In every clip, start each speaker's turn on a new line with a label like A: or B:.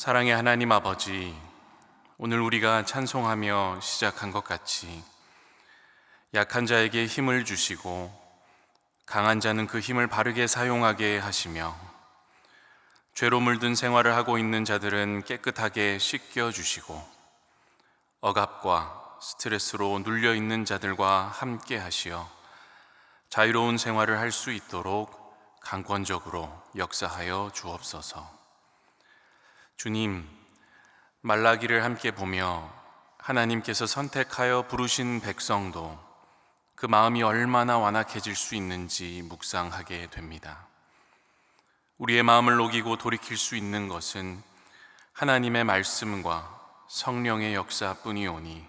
A: 사랑의 하나님 아버지, 오늘 우리가 찬송하며 시작한 것 같이 약한 자에게 힘을 주시고 강한 자는 그 힘을 바르게 사용하게 하시며 죄로 물든 생활을 하고 있는 자들은 깨끗하게 씻겨주시고 억압과 스트레스로 눌려있는 자들과 함께 하시어 자유로운 생활을 할 수 있도록 강권적으로 역사하여 주옵소서. 주님, 말라기를 함께 보며 하나님께서 선택하여 부르신 백성도 그 마음이 얼마나 완악해질 수 있는지 묵상하게 됩니다. 우리의 마음을 녹이고 돌이킬 수 있는 것은 하나님의 말씀과 성령의 역사뿐이오니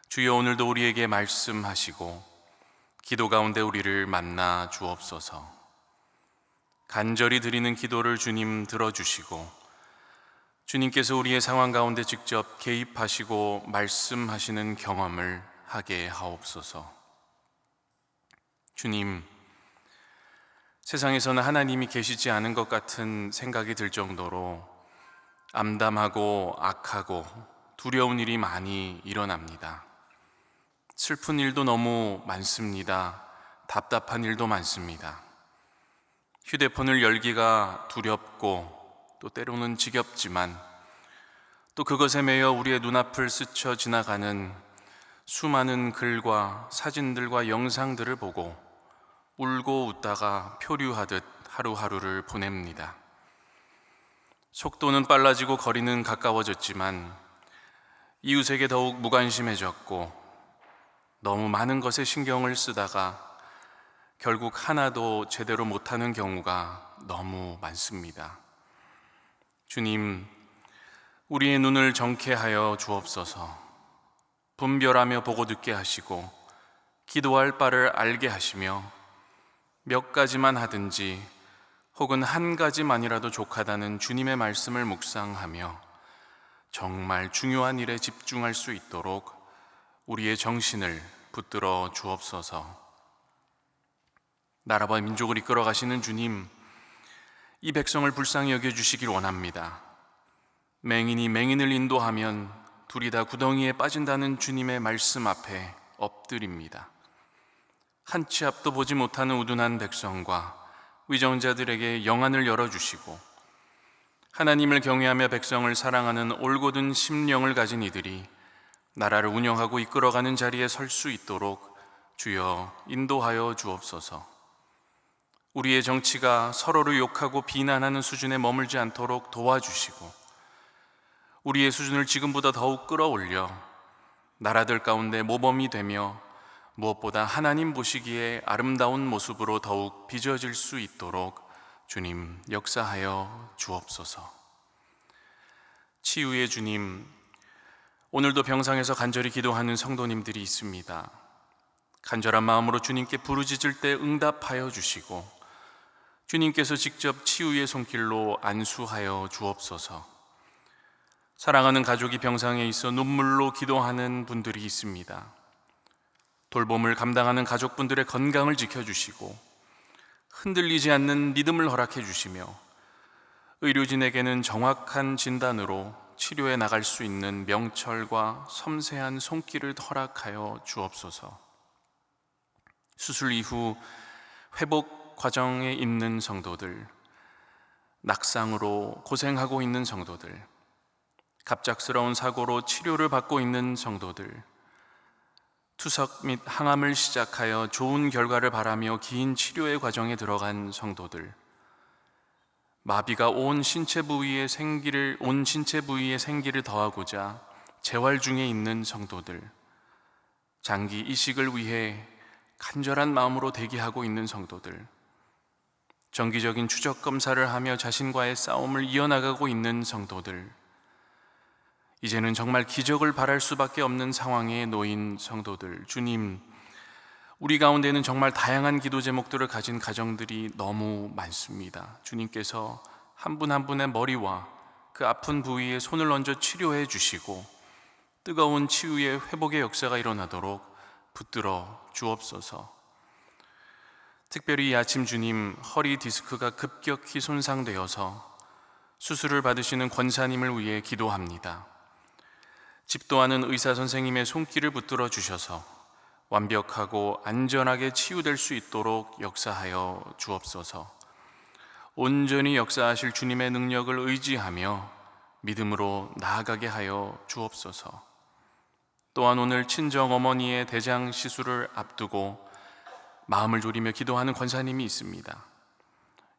A: 주여 오늘도 우리에게 말씀하시고 기도 가운데 우리를 만나 주옵소서. 간절히 드리는 기도를 주님 들어주시고 주님께서 우리의 상황 가운데 직접 개입하시고 말씀하시는 경험을 하게 하옵소서. 주님, 세상에서는 하나님이 계시지 않은 것 같은 생각이 들 정도로 암담하고 악하고 두려운 일이 많이 일어납니다. 슬픈 일도 너무 많습니다. 답답한 일도 많습니다. 휴대폰을 열기가 두렵고 또 때로는 지겹지만 또 그것에 매여 우리의 눈앞을 스쳐 지나가는 수많은 글과 사진들과 영상들을 보고 울고 웃다가 표류하듯 하루하루를 보냅니다. 속도는 빨라지고 거리는 가까워졌지만 이웃에게 더욱 무관심해졌고 너무 많은 것에 신경을 쓰다가 결국 하나도 제대로 못하는 경우가 너무 많습니다. 주님, 우리의 눈을 정케 하여 주옵소서. 분별하며 보고 듣게 하시고 기도할 바를 알게 하시며 몇 가지만 하든지 혹은 한 가지만이라도 족하다는 주님의 말씀을 묵상하며 정말 중요한 일에 집중할 수 있도록 우리의 정신을 붙들어 주옵소서. 나라와 민족을 이끌어 가시는 주님, 이 백성을 불쌍히 여겨주시길 원합니다. 맹인이 맹인을 인도하면 둘이 다 구덩이에 빠진다는 주님의 말씀 앞에 엎드립니다. 한 치 앞도 보지 못하는 우둔한 백성과 위정자들에게 영안을 열어주시고 하나님을 경외하며 백성을 사랑하는 올곧은 심령을 가진 이들이 나라를 운영하고 이끌어가는 자리에 설 수 있도록 주여 인도하여 주옵소서. 우리의 정치가 서로를 욕하고 비난하는 수준에 머물지 않도록 도와주시고 우리의 수준을 지금보다 더욱 끌어올려 나라들 가운데 모범이 되며 무엇보다 하나님 보시기에 아름다운 모습으로 더욱 빚어질 수 있도록 주님 역사하여 주옵소서. 치유의 주님, 오늘도 병상에서 간절히 기도하는 성도님들이 있습니다. 간절한 마음으로 주님께 부르짖을 때 응답하여 주시고 주님께서 직접 치유의 손길로 안수하여 주옵소서. 사랑하는 가족이 병상에 있어 눈물로 기도하는 분들이 있습니다. 돌봄을 감당하는 가족분들의 건강을 지켜주시고 흔들리지 않는 믿음을 허락해 주시며 의료진에게는 정확한 진단으로 치료해 나갈 수 있는 명철과 섬세한 손길을 허락하여 주옵소서. 수술 이후 회복 과정에 있는 성도들, 낙상으로 고생하고 있는 성도들, 갑작스러운 사고로 치료를 받고 있는 성도들, 투석 및 항암을 시작하여 좋은 결과를 바라며 긴 치료의 과정에 들어간 성도들, 마비가 온 신체 부위에 생기를 더하고자 재활 중에 있는 성도들, 장기 이식을 위해 간절한 마음으로 대기하고 있는 성도들, 정기적인 추적 검사를 하며 자신과의 싸움을 이어나가고 있는 성도들, 이제는 정말 기적을 바랄 수밖에 없는 상황에 놓인 성도들, 주님, 우리 가운데는 정말 다양한 기도 제목들을 가진 가정들이 너무 많습니다. 주님께서 한 분 한 분의 머리와 그 아픈 부위에 손을 얹어 치료해 주시고 뜨거운 치유의 회복의 역사가 일어나도록 붙들어 주옵소서. 특별히 이 아침 주님, 허리 디스크가 급격히 손상되어서 수술을 받으시는 권사님을 위해 기도합니다. 집도하는 의사 선생님의 손길을 붙들어 주셔서 완벽하고 안전하게 치유될 수 있도록 역사하여 주옵소서. 온전히 역사하실 주님의 능력을 의지하며 믿음으로 나아가게 하여 주옵소서. 또한 오늘 친정 어머니의 대장 시술을 앞두고 마음을 졸이며 기도하는 권사님이 있습니다.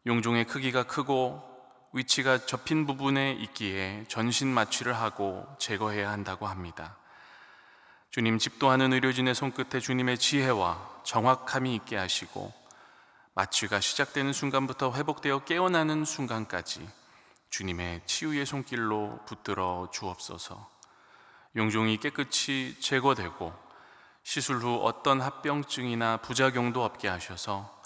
A: 용종의 크기가 크고 위치가 접힌 부분에 있기에 전신 마취를 하고 제거해야 한다고 합니다. 주님, 집도하는 의료진의 손끝에 주님의 지혜와 정확함이 있게 하시고 마취가 시작되는 순간부터 회복되어 깨어나는 순간까지 주님의 치유의 손길로 붙들어 주옵소서. 용종이 깨끗이 제거되고 시술 후 어떤 합병증이나 부작용도 없게 하셔서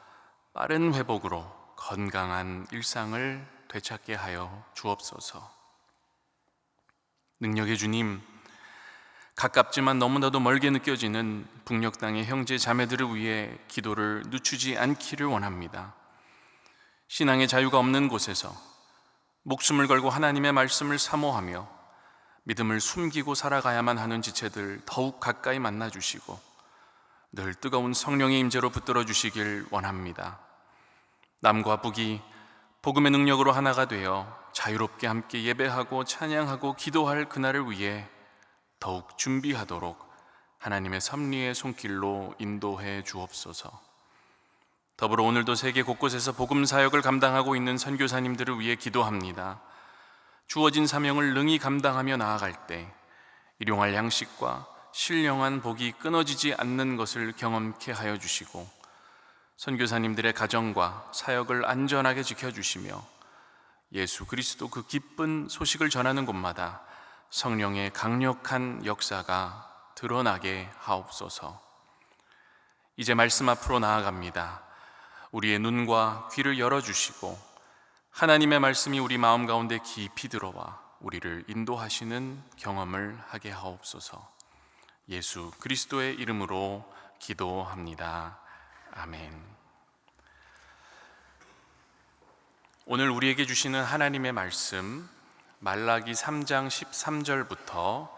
A: 빠른 회복으로 건강한 일상을 되찾게 하여 주옵소서. 능력의 주님, 가깝지만 너무나도 멀게 느껴지는 북녘 땅의 형제 자매들을 위해 기도를 늦추지 않기를 원합니다. 신앙의 자유가 없는 곳에서 목숨을 걸고 하나님의 말씀을 사모하며 믿음을 숨기고 살아가야만 하는 지체들 더욱 가까이 만나주시고 늘 뜨거운 성령의 임재로 붙들어 주시길 원합니다. 남과 북이 복음의 능력으로 하나가 되어 자유롭게 함께 예배하고 찬양하고 기도할 그날을 위해 더욱 준비하도록 하나님의 섭리의 손길로 인도해 주옵소서. 더불어 오늘도 세계 곳곳에서 복음 사역을 감당하고 있는 선교사님들을 위해 기도합니다. 주어진 사명을 능히 감당하며 나아갈 때 일용할 양식과 신령한 복이 끊어지지 않는 것을 경험케 하여 주시고 선교사님들의 가정과 사역을 안전하게 지켜주시며 예수 그리스도 그 기쁜 소식을 전하는 곳마다 성령의 강력한 역사가 드러나게 하옵소서. 이제 말씀 앞으로 나아갑니다. 우리의 눈과 귀를 열어주시고 하나님의 말씀이 우리 마음 가운데 깊이 들어와 우리를 인도하시는 경험을 하게 하옵소서. 예수 그리스도의 이름으로 기도합니다. 아멘. 오늘 우리에게 주시는 하나님의 말씀, 말라기 3장 13절부터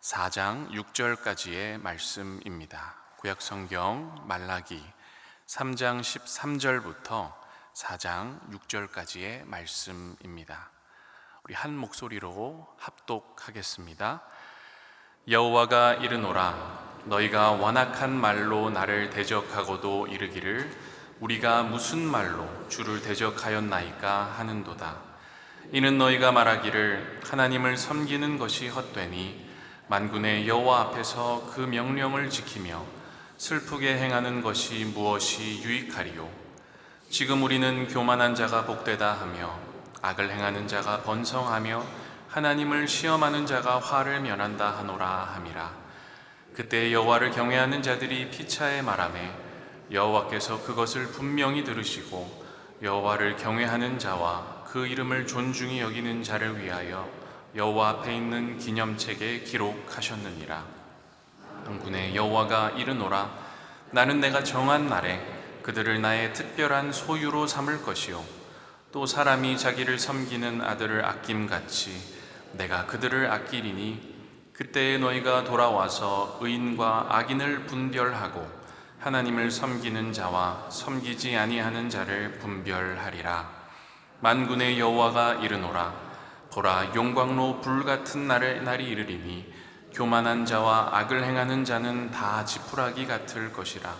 A: 4장 6절까지의 말씀입니다. 구약 성경 말라기 3장 13절부터 4장 6절까지의 말씀입니다. 우리 한 목소리로 합독하겠습니다. 여호와가 이르노라, 너희가 완악한 말로 나를 대적하고도 이르기를 우리가 무슨 말로 주를 대적하였나이까 하는도다. 이는 너희가 말하기를 하나님을 섬기는 것이 헛되니 만군의 여호와 앞에서 그 명령을 지키며 슬프게 행하는 것이 무엇이 유익하리요. 지금 우리는 교만한 자가 복되다 하며 악을 행하는 자가 번성하며 하나님을 시험하는 자가 화를 면한다 하노라 함이라. 그때 여호와를 경외하는 자들이 피차에 말하매 여호와께서 그것을 분명히 들으시고 여호와를 경외하는 자와 그 이름을 존중히 여기는 자를 위하여 여호와 앞에 있는 기념책에 기록하셨느니라. 만군의 여호와가 이르노라, 나는 내가 정한 날에 그들을 나의 특별한 소유로 삼을 것이요 또 사람이 자기를 섬기는 아들을 아낌같이 내가 그들을 아끼리니 그때에 너희가 돌아와서 의인과 악인을 분별하고 하나님을 섬기는 자와 섬기지 아니하는 자를 분별하리라. 만군의 여호와가 이르노라, 보라, 용광로 불같은 날이 이르리니 교만한 자와 악을 행하는 자는 다 지푸라기 같을 것이라.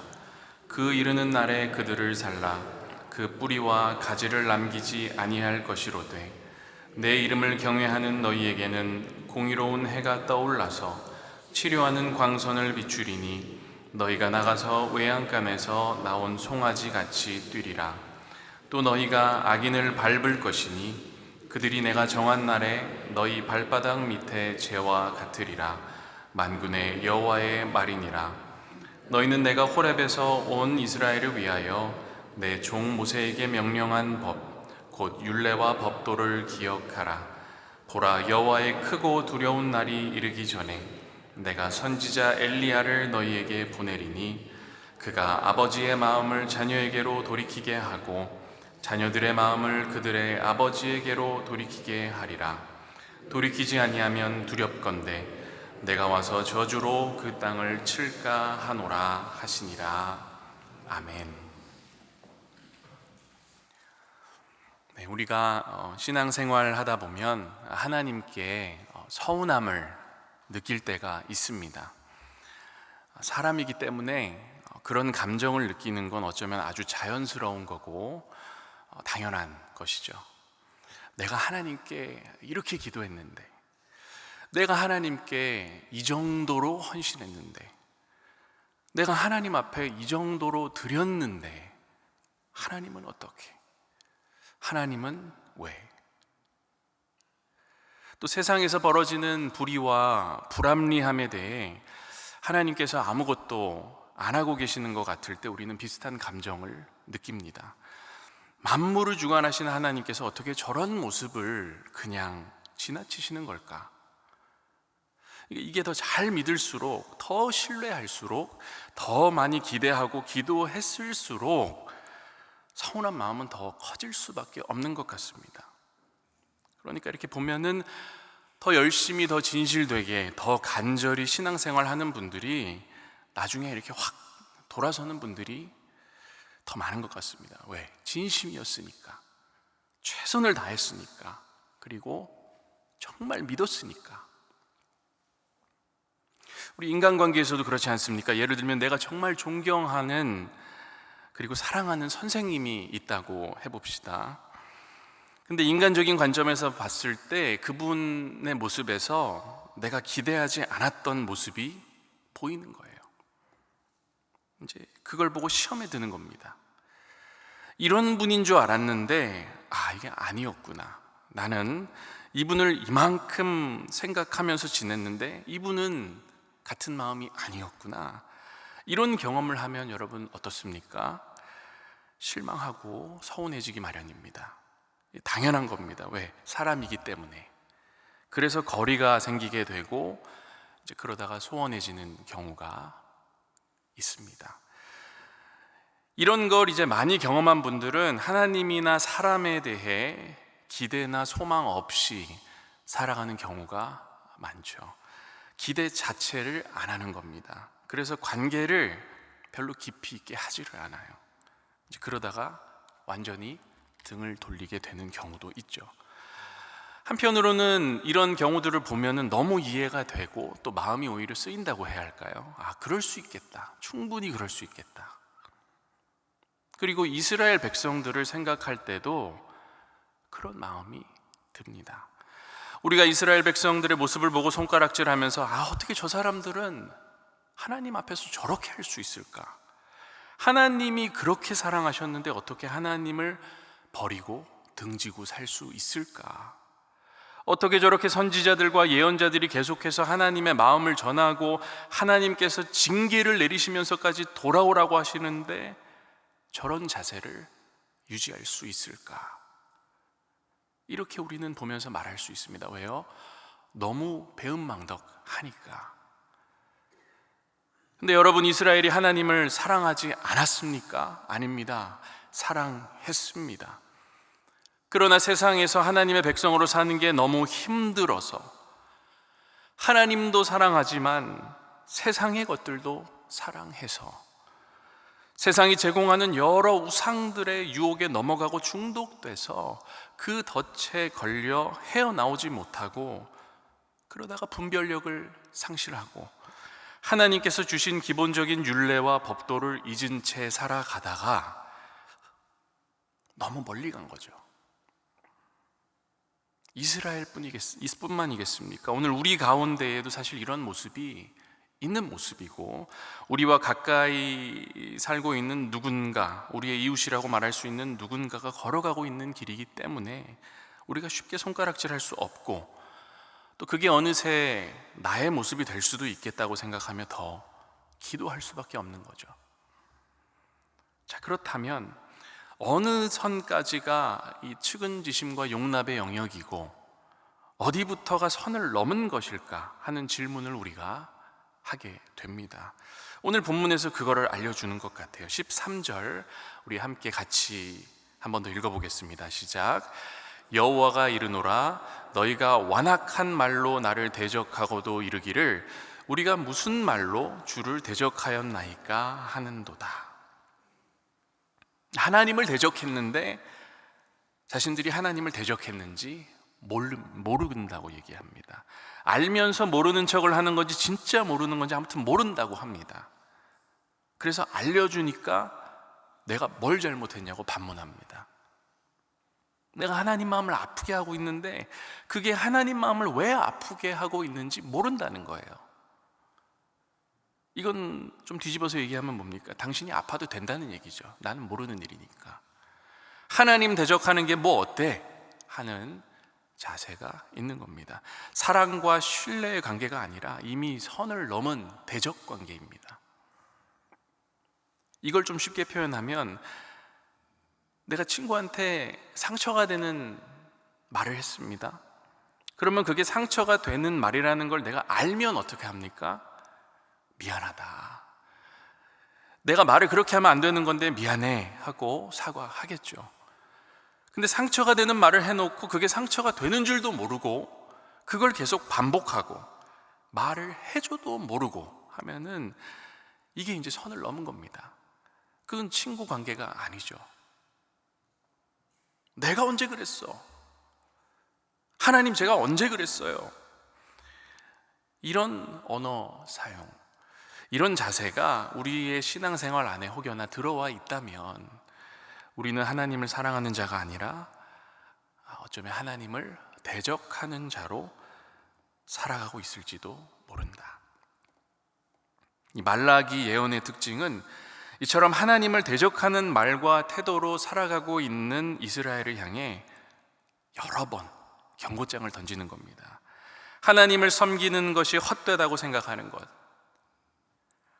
A: 그 이르는 날에 그들을 살라 그 뿌리와 가지를 남기지 아니할 것이로되 내 이름을 경외하는 너희에게는 공의로운 해가 떠올라서 치료하는 광선을 비추리니 너희가 나가서 외양간에서 나온 송아지 같이 뛰리라. 또 너희가 악인을 밟을 것이니 그들이 내가 정한 날에 너희 발바닥 밑에 재와 같으리라. 만군의 여호와의 말이니라. 너희는 내가 호렙에서 온 이스라엘을 위하여 내 종 모세에게 명령한 법, 곧 율례와 법도를 기억하라. 보라, 여호와의 크고 두려운 날이 이르기 전에 내가 선지자 엘리야를 너희에게 보내리니 그가 아버지의 마음을 자녀에게로 돌이키게 하고 자녀들의 마음을 그들의 아버지에게로 돌이키게 하리라. 돌이키지 아니하면 두렵건대 내가 와서 저주로 그 땅을 칠까 하노라 하시니라. 아멘. 네, 우리가 신앙생활 하다 보면 하나님께 서운함을 느낄 때가 있습니다. 사람이기 때문에 그런 감정을 느끼는 건 어쩌면 아주 자연스러운 거고 당연한 것이죠. 내가 하나님께 이렇게 기도했는데, 내가 하나님께 이 정도로 헌신했는데, 내가 하나님 앞에 이 정도로 드렸는데 하나님은 어떻게? 하나님은 왜? 또 세상에서 벌어지는 불의와 불합리함에 대해 하나님께서 아무것도 안 하고 계시는 것 같을 때 우리는 비슷한 감정을 느낍니다. 만물을 주관하시는 하나님께서 어떻게 저런 모습을 그냥 지나치시는 걸까? 이게 더 잘 믿을수록, 더 신뢰할수록, 더 많이 기대하고 기도했을수록 서운한 마음은 더 커질 수밖에 없는 것 같습니다. 그러니까 이렇게 보면은 더 열심히, 더 진실되게, 더 간절히 신앙생활 하는 분들이 나중에 이렇게 확 돌아서는 분들이 더 많은 것 같습니다. 왜? 진심이었으니까, 최선을 다했으니까, 그리고 정말 믿었으니까. 우리 인간관계에서도 그렇지 않습니까? 예를 들면 내가 정말 존경하는 그리고 사랑하는 선생님이 있다고 해봅시다. 근데 인간적인 관점에서 봤을 때 그분의 모습에서 내가 기대하지 않았던 모습이 보이는 거예요. 이제 그걸 보고 시험에 드는 겁니다. 이런 분인 줄 알았는데 이게 아니었구나. 나는 이분을 이만큼 생각하면서 지냈는데 이분은 같은 마음이 아니었구나. 이런 경험을 하면 여러분 어떻습니까? 실망하고 서운해지기 마련입니다. 당연한 겁니다. 왜? 사람이기 때문에. 그래서 거리가 생기게 되고 이제 그러다가 소원해지는 경우가 있습니다. 이런 걸 이제 많이 경험한 분들은 하나님이나 사람에 대해 기대나 소망 없이 살아가는 경우가 많죠. 기대 자체를 안 하는 겁니다. 그래서 관계를 별로 깊이 있게 하지를 않아요. 이제 그러다가 완전히 등을 돌리게 되는 경우도 있죠. 한편으로는 이런 경우들을 보면은 너무 이해가 되고 또 마음이 오히려 쓰인다고 해야 할까요? 그럴 수 있겠다. 충분히 그럴 수 있겠다. 그리고 이스라엘 백성들을 생각할 때도 그런 마음이 듭니다. 우리가 이스라엘 백성들의 모습을 보고 손가락질하면서 어떻게 저 사람들은 하나님 앞에서 저렇게 할 수 있을까? 하나님이 그렇게 사랑하셨는데 어떻게 하나님을 버리고 등지고 살 수 있을까? 어떻게 저렇게 선지자들과 예언자들이 계속해서 하나님의 마음을 전하고 하나님께서 징계를 내리시면서까지 돌아오라고 하시는데 저런 자세를 유지할 수 있을까? 이렇게 우리는 보면서 말할 수 있습니다. 왜요? 너무 배은망덕하니까. 근데 여러분, 이스라엘이 하나님을 사랑하지 않았습니까? 아닙니다. 사랑했습니다. 그러나 세상에서 하나님의 백성으로 사는 게 너무 힘들어서 하나님도 사랑하지만 세상의 것들도 사랑해서 세상이 제공하는 여러 우상들의 유혹에 넘어가고 중독돼서 그 덫에 걸려 헤어나오지 못하고 그러다가 분별력을 상실하고 하나님께서 주신 기본적인 윤례와 법도를 잊은 채 살아가다가 너무 멀리 간 거죠. 이스라엘뿐만이겠습니까? 오늘 우리 가운데에도 사실 이런 모습이 있는 모습이고 우리와 가까이 살고 있는 누군가, 우리의 이웃이라고 말할 수 있는 누군가가 걸어가고 있는 길이기 때문에 우리가 쉽게 손가락질할 수 없고 또 그게 어느새 나의 모습이 될 수도 있겠다고 생각하며 더 기도할 수밖에 없는 거죠. 자, 그렇다면 어느 선까지가 이 측은지심과 용납의 영역이고 어디부터가 선을 넘은 것일까 하는 질문을 우리가 하게 됩니다. 오늘 본문에서 그거를 알려주는 것 같아요. 13절 우리 함께 같이 한 번 더 읽어보겠습니다. 시작. 여호와가 이르노라 너희가 완악한 말로 나를 대적하고도 이르기를 우리가 무슨 말로 주를 대적하였나이까 하는도다. 하나님을 대적했는데 자신들이 하나님을 대적했는지 모른다고 얘기합니다. 알면서 모르는 척을 하는 건지 진짜 모르는 건지 아무튼 모른다고 합니다. 그래서 알려주니까 내가 뭘 잘못했냐고 반문합니다. 내가 하나님 마음을 아프게 하고 있는데 그게 하나님 마음을 왜 아프게 하고 있는지 모른다는 거예요. 이건 좀 뒤집어서 얘기하면 뭡니까? 당신이 아파도 된다는 얘기죠. 나는 모르는 일이니까. 하나님 대적하는 게 뭐 어때? 하는 자세가 있는 겁니다. 사랑과 신뢰의 관계가 아니라 이미 선을 넘은 대적 관계입니다. 이걸 좀 쉽게 표현하면 내가 친구한테 상처가 되는 말을 했습니다. 그러면 그게 상처가 되는 말이라는 걸 내가 알면 어떻게 합니까? 미안하다. 내가 말을 그렇게 하면 안 되는 건데 미안해 하고 사과하겠죠. 근데 상처가 되는 말을 해놓고 그게 상처가 되는 줄도 모르고 그걸 계속 반복하고 말을 해줘도 모르고 하면은 이게 이제 선을 넘은 겁니다. 그건 친구 관계가 아니죠. 내가 언제 그랬어? 하나님 제가 언제 그랬어요? 이런 언어 사용, 이런 자세가 우리의 신앙생활 안에 혹여나 들어와 있다면 우리는 하나님을 사랑하는 자가 아니라 어쩌면 하나님을 대적하는 자로 살아가고 있을지도 모른다. 이 말라기 예언의 특징은 이처럼 하나님을 대적하는 말과 태도로 살아가고 있는 이스라엘을 향해 여러 번 경고장을 던지는 겁니다. 하나님을 섬기는 것이 헛되다고 생각하는 것,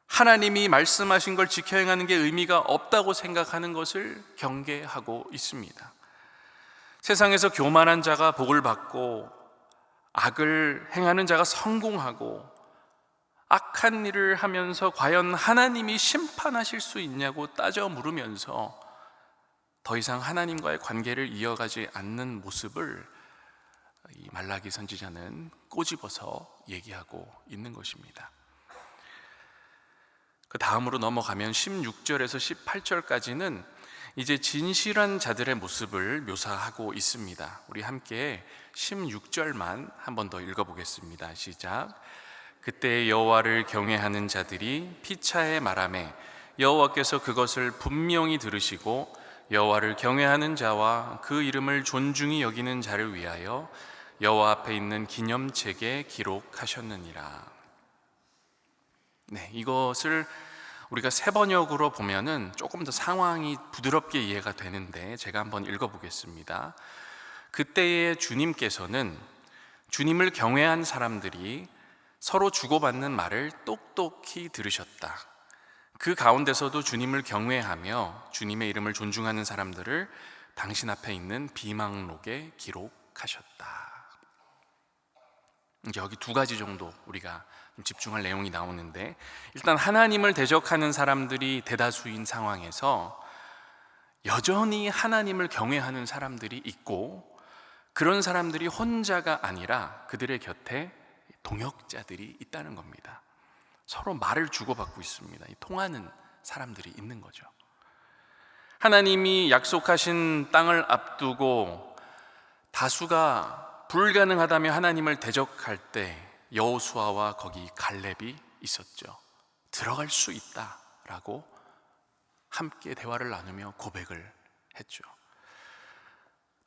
A: 하나님이 말씀하신 걸 지켜 행하는 게 의미가 없다고 생각하는 것을 경계하고 있습니다. 세상에서 교만한 자가 복을 받고 악을 행하는 자가 성공하고 악한 일을 하면서 과연 하나님이 심판하실 수 있냐고 따져 물으면서 더 이상 하나님과의 관계를 이어가지 않는 모습을 이 말라기 선지자는 꼬집어서 얘기하고 있는 것입니다. 그 다음으로 넘어가면 16절에서 18절까지는 이제 진실한 자들의 모습을 묘사하고 있습니다. 우리 함께 16절만 한 번 더 읽어보겠습니다. 시작. 그때 여호와를 경외하는 자들이 피차에 말하매 여호와께서 그것을 분명히 들으시고 여호와를 경외하는 자와 그 이름을 존중히 여기는 자를 위하여 여호와 앞에 있는 기념책에 기록하셨느니라. 네, 이것을 우리가 새 번역으로 보면은 조금 더 상황이 부드럽게 이해가 되는데 제가 한번 읽어보겠습니다. 그때의 주님께서는 주님을 경외한 사람들이 서로 주고받는 말을 똑똑히 들으셨다. 그 가운데서도 주님을 경외하며 주님의 이름을 존중하는 사람들을 당신 앞에 있는 비망록에 기록하셨다. 이제 여기 두 가지 정도 우리가 좀 집중할 내용이 나오는데, 일단 하나님을 대적하는 사람들이 대다수인 상황에서 여전히 하나님을 경외하는 사람들이 있고, 그런 사람들이 혼자가 아니라 그들의 곁에 동역자들이 있다는 겁니다. 서로 말을 주고받고 있습니다. 통하는 사람들이 있는 거죠. 하나님이 약속하신 땅을 앞두고 다수가 불가능하다며 하나님을 대적할 때 여호수아와 거기 갈렙이 있었죠. 들어갈 수 있다라고 함께 대화를 나누며 고백을 했죠.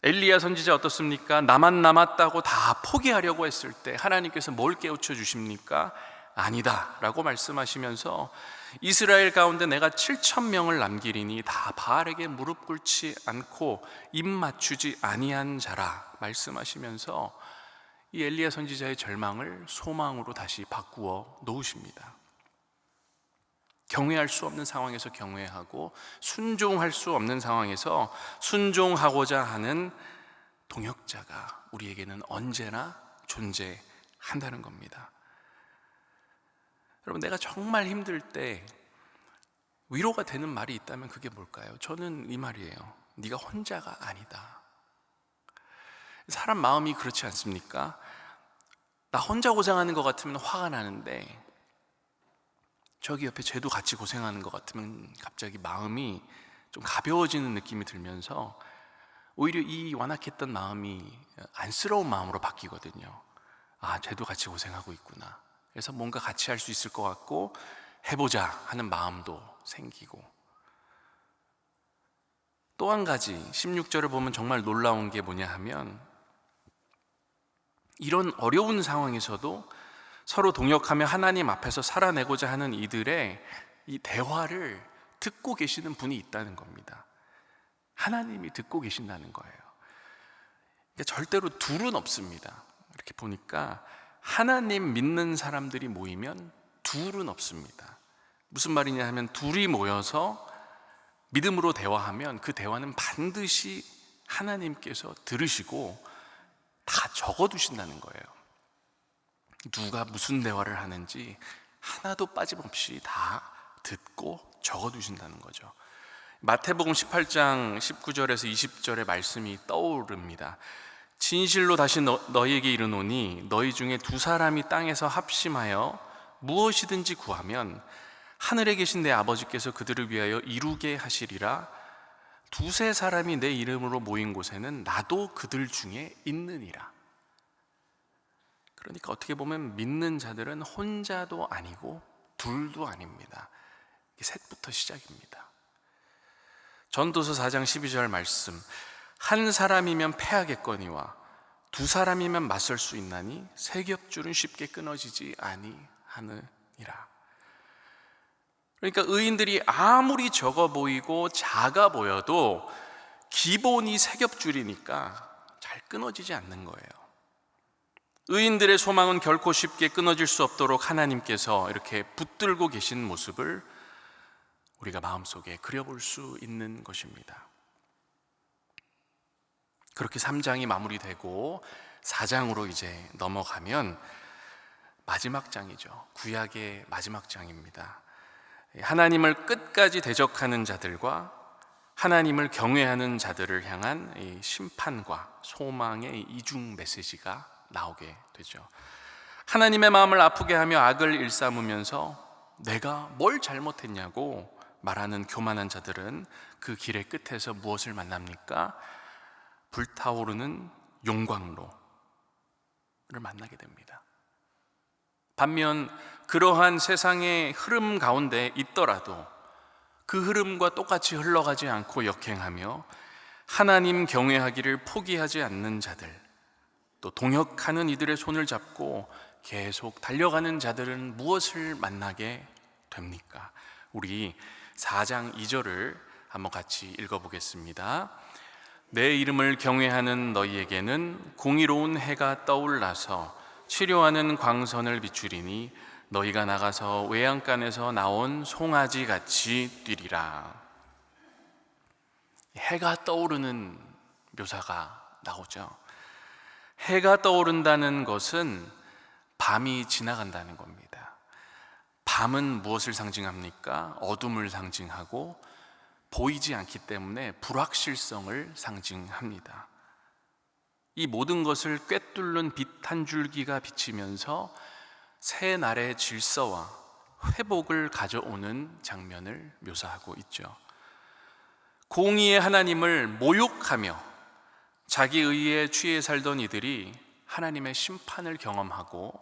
A: 엘리야 선지자 어떻습니까? 나만 남았다고 다 포기하려고 했을 때 하나님께서 뭘 깨우쳐 주십니까? 아니다 라고 말씀하시면서 이스라엘 가운데 내가 7,000명을 남기리니 다 바알에게 무릎 꿇지 않고 입 맞추지 아니한 자라 말씀하시면서 이 엘리야 선지자의 절망을 소망으로 다시 바꾸어 놓으십니다. 경외할 수 없는 상황에서 경외하고 순종할 수 없는 상황에서 순종하고자 하는 동역자가 우리에게는 언제나 존재한다는 겁니다. 여러분, 내가 정말 힘들 때 위로가 되는 말이 있다면 그게 뭘까요? 저는 이 말이에요. 네가 혼자가 아니다. 사람 마음이 그렇지 않습니까? 나 혼자 고생하는 것 같으면 화가 나는데 저기 옆에 쟤도 같이 고생하는 것 같으면 갑자기 마음이 좀 가벼워지는 느낌이 들면서 오히려 이 완악했던 마음이 안쓰러운 마음으로 바뀌거든요. 아, 쟤도 같이 고생하고 있구나. 그래서 뭔가 같이 할 수 있을 것 같고 해보자 하는 마음도 생기고, 또 한 가지 16절을 보면 정말 놀라운 게 뭐냐 하면, 이런 어려운 상황에서도 서로 동역하며 하나님 앞에서 살아내고자 하는 이들의 이 대화를 듣고 계시는 분이 있다는 겁니다. 하나님이 듣고 계신다는 거예요. 그러니까 절대로 둘은 없습니다. 이렇게 보니까 하나님 믿는 사람들이 모이면 둘은 없습니다. 무슨 말이냐 하면, 둘이 모여서 믿음으로 대화하면 그 대화는 반드시 하나님께서 들으시고 다 적어두신다는 거예요. 누가 무슨 대화를 하는지 하나도 빠짐없이 다 듣고 적어두신다는 거죠. 마태복음 18장 19절에서 20절의 말씀이 떠오릅니다. 진실로 다시 너희에게 이르노니 너희 중에 두 사람이 땅에서 합심하여 무엇이든지 구하면 하늘에 계신 내 아버지께서 그들을 위하여 이루게 하시리라. 두세 사람이 내 이름으로 모인 곳에는 나도 그들 중에 있느니라. 그러니까 어떻게 보면 믿는 자들은 혼자도 아니고 둘도 아닙니다. 셋부터 시작입니다. 전도서 4장 12절 말씀, 한 사람이면 패하겠거니와 두 사람이면 맞설 수 있나니 세 겹줄은 쉽게 끊어지지 아니하느니라. 그러니까 의인들이 아무리 적어 보이고 작아 보여도 기본이 세 겹줄이니까 잘 끊어지지 않는 거예요. 의인들의 소망은 결코 쉽게 끊어질 수 없도록 하나님께서 이렇게 붙들고 계신 모습을 우리가 마음속에 그려볼 수 있는 것입니다. 그렇게 3장이 마무리되고 4장으로 이제 넘어가면 마지막 장이죠. 구약의 마지막 장입니다. 하나님을 끝까지 대적하는 자들과 하나님을 경외하는 자들을 향한 이 심판과 소망의 이중 메시지가 나오게 되죠. 하나님의 마음을 아프게 하며 악을 일삼으면서 내가 뭘 잘못했냐고 말하는 교만한 자들은 그 길의 끝에서 무엇을 만납니까? 불타오르는 용광로를 만나게 됩니다. 반면 그러한 세상의 흐름 가운데 있더라도 그 흐름과 똑같이 흘러가지 않고 역행하며 하나님 경외하기를 포기하지 않는 자들, 또 동역하는 이들의 손을 잡고 계속 달려가는 자들은 무엇을 만나게 됩니까? 우리 4장 2절을 한번 같이 읽어보겠습니다. 내 이름을 경외하는 너희에게는 공의로운 해가 떠올라서 치료하는 광선을 비추리니 너희가 나가서 외양간에서 나온 송아지 같이 뛰리라. 해가 떠오르는 묘사가 나오죠. 해가 떠오른다는 것은 밤이 지나간다는 겁니다. 밤은 무엇을 상징합니까? 어둠을 상징하고 보이지 않기 때문에 불확실성을 상징합니다. 이 모든 것을 꿰뚫는 빛 한 줄기가 비치면서 새 날의 질서와 회복을 가져오는 장면을 묘사하고 있죠. 공의의 하나님을 모욕하며 자기 의에 취해 살던 이들이 하나님의 심판을 경험하고,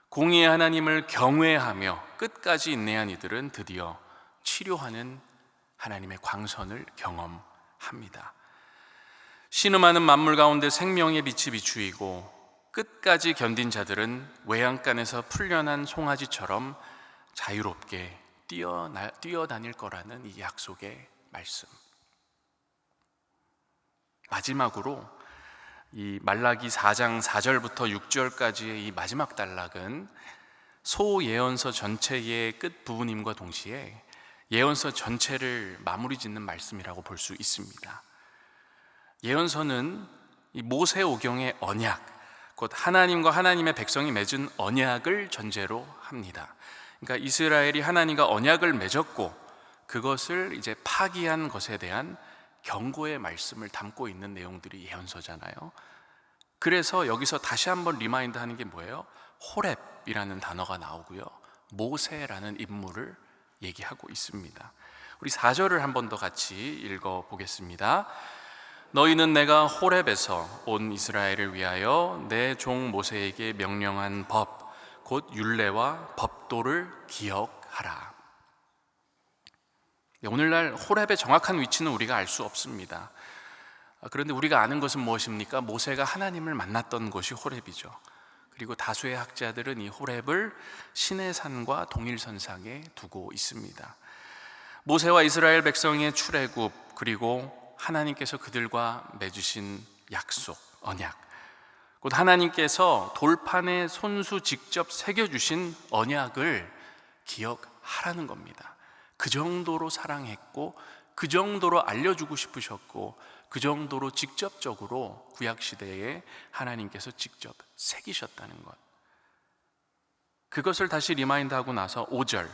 A: 공의의 하나님을 경외하며 끝까지 인내한 이들은 드디어 치료하는 하나님의 광선을 경험합니다. 신음하는 만물 가운데 생명의 빛이 비추이고 끝까지 견딘 자들은 외양간에서 풀려난 송아지처럼 자유롭게 뛰어다닐 거라는 이 약속의 말씀. 마지막으로 이 말라기 4장 4절부터 6절까지의 이 마지막 단락은 소예언서 전체의 끝부분임과 동시에 예언서 전체를 마무리 짓는 말씀이라고 볼 수 있습니다. 예언서는 이 모세오경의 언약, 곧 하나님과 하나님의 백성이 맺은 언약을 전제로 합니다. 그러니까 이스라엘이 하나님과 언약을 맺었고 그것을 이제 파기한 것에 대한 경고의 말씀을 담고 있는 내용들이 예언서잖아요. 그래서 여기서 다시 한번 리마인드 하는 게 뭐예요? 호렙이라는 단어가 나오고요, 모세라는 인물을 얘기하고 있습니다. 우리 4절을 한 번 더 같이 읽어보겠습니다. 너희는 내가 호렙에서 온 이스라엘을 위하여 내 종 모세에게 명령한 법, 곧 율례와 법도를 기억하라. 오늘날 호렙의 정확한 위치는 우리가 알 수 없습니다. 그런데 우리가 아는 것은 무엇입니까? 모세가 하나님을 만났던 곳이 호렙이죠. 그리고 다수의 학자들은 이 호렙을 시내산과 동일선상에 두고 있습니다. 모세와 이스라엘 백성의 출애굽, 그리고 하나님께서 그들과 맺으신 약속, 언약, 곧 하나님께서 돌판에 손수 직접 새겨주신 언약을 기억하라는 겁니다. 그 정도로 사랑했고, 그 정도로 알려주고 싶으셨고, 그 정도로 직접적으로 구약시대에 하나님께서 직접 새기셨다는 것, 그것을 다시 리마인드하고 나서 5절,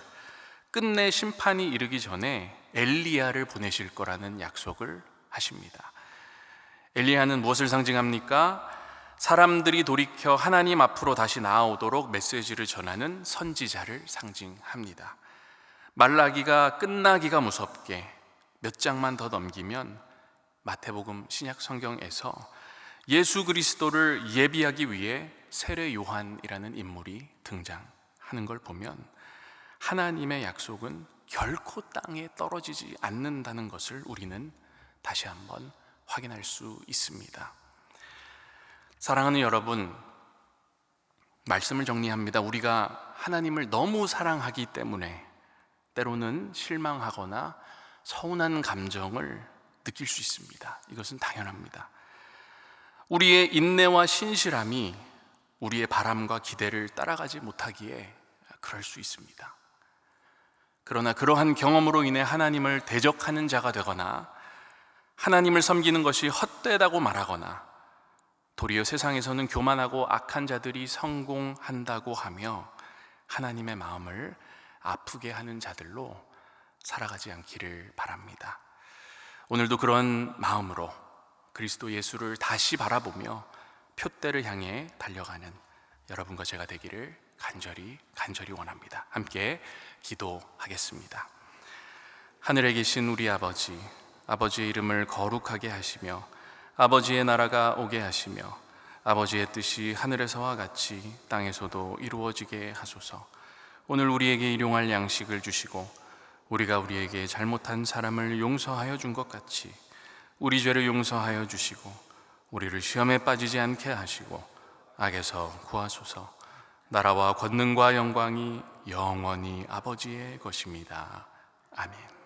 A: 끝내 심판이 이르기 전에 엘리야를 보내실 거라는 약속을 하십니다. 엘리야는 무엇을 상징합니까? 사람들이 돌이켜 하나님 앞으로 다시 나아오도록 메시지를 전하는 선지자를 상징합니다. 말라기가 끝나기가 무섭게 몇 장만 더 넘기면 마태복음 신약 성경에서 예수 그리스도를 예비하기 위해 세례 요한이라는 인물이 등장하는 걸 보면 하나님의 약속은 결코 땅에 떨어지지 않는다는 것을 우리는 다시 한번 확인할 수 있습니다. 사랑하는 여러분, 말씀을 정리합니다. 우리가 하나님을 너무 사랑하기 때문에 때로는 실망하거나 서운한 감정을 느낄 수 있습니다. 이것은 당연합니다. 우리의 인내와 신실함이 우리의 바람과 기대를 따라가지 못하기에 그럴 수 있습니다. 그러나 그러한 경험으로 인해 하나님을 대적하는 자가 되거나 하나님을 섬기는 것이 헛되다고 말하거나 도리어 세상에서는 교만하고 악한 자들이 성공한다고 하며 하나님의 마음을 아프게 하는 자들로 살아가지 않기를 바랍니다. 오늘도 그런 마음으로 그리스도 예수를 다시 바라보며 표대를 향해 달려가는 여러분과 제가 되기를 간절히 원합니다. 함께 기도하겠습니다. 하늘에 계신 우리 아버지, 아버지의 이름을 거룩하게 하시며 아버지의 나라가 오게 하시며 아버지의 뜻이 하늘에서와 같이 땅에서도 이루어지게 하소서. 오늘 우리에게 일용할 양식을 주시고 우리가 우리에게 잘못한 사람을 용서하여 준 것 같이 우리 죄를 용서하여 주시고 우리를 시험에 빠지지 않게 하시고 악에서 구하소서. 나라와 권능과 영광이 영원히 아버지의 것입니다. 아멘.